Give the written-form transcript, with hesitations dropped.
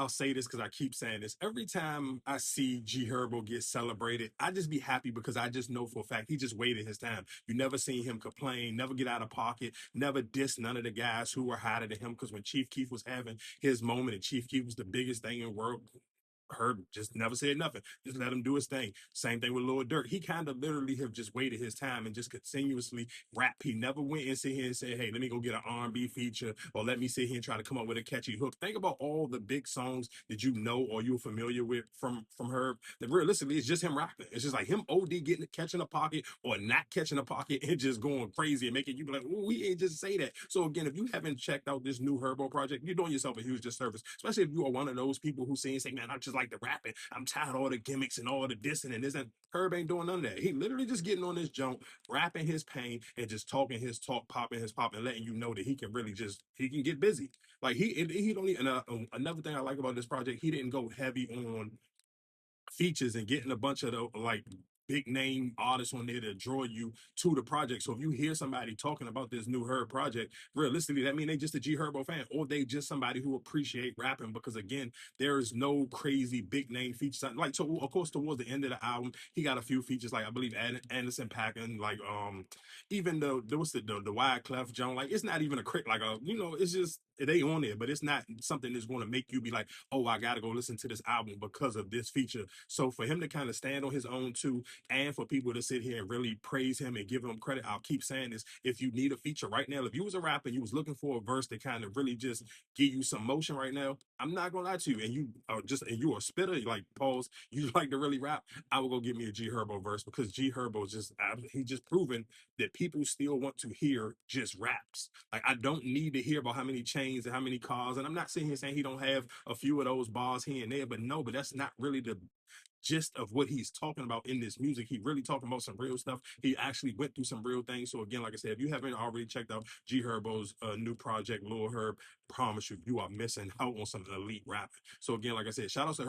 I'll say this because I keep saying this. Every time I see G Herbo get celebrated, I just be happy because I just know for a fact he just waited his time. You never seen him complain, never get out of pocket, never diss none of the guys who were hotter than him. Because when Chief Keef was having his moment and Chief Keef was the biggest thing in the world, Herb just never said nothing. Just let him do his thing. Same thing with Lil Durk. He kind of literally have just waited his time and just continuously rap. He never went and sit here and said, "Hey, let me go get an R&B feature," or "Let me sit here and try to come up with a catchy hook." Think about all the big songs that you know or you're familiar with from Herb. That realistically, it's just him rapping. It's just like him OD getting catching a pocket or not catching a pocket and just going crazy and making you be like, "Oh, we ain't just say that." So again, if you haven't checked out this new Herbo project, you're doing yourself a huge disservice. Especially if you are one of those people who say, "Man, I just like the rapping. I'm tired of all the gimmicks and all the dissing and this and Herb ain't doing none of that. He literally just getting on this jump, rapping his pain and just talking his talk, popping his pop, and letting you know that he can really just he can get busy. Like he don't even. Another thing I like about this project, he didn't go heavy on features and getting a bunch of the like big name artists on there to draw you to the project. So if you hear somebody talking about this new Herb project, realistically, that means they just a G Herbo fan, or they just somebody who appreciate rapping. Because again, there is no crazy big name features. Like so, of course, towards the end of the album, he got a few features. Like I believe Anderson .Paak, and like even there was the Wide Clef Joan. Like it's not even a crit. Like a it's just they on there, but it's not something that's going to make you be like, oh, I got to go listen to this album because of this feature. So for him to kind of stand on his own too, and for people to sit here and really praise him and give him credit, I'll keep saying this. If you need a feature right now, if you was a rapper, you was looking for a verse that kind of really just give you some motion right now, I'm not gonna lie to you. And you are you are a spitter, like pause, you like to really rap, I will go get me a G Herbo verse because G Herbo is just he just proven that people still want to hear just raps. Like I don't need to hear about how many chains and how many cars. And I'm not sitting here saying he don't have a few of those bars here and there, but no, but that's not really the gist of what he's talking about in this music. He really talking about some real stuff. He actually went through some real things. So again, like I said, if you haven't already checked out G Herbo's new project, Lil Herb, promise you, you are missing out on some elite rap. So again, like I said, shout out to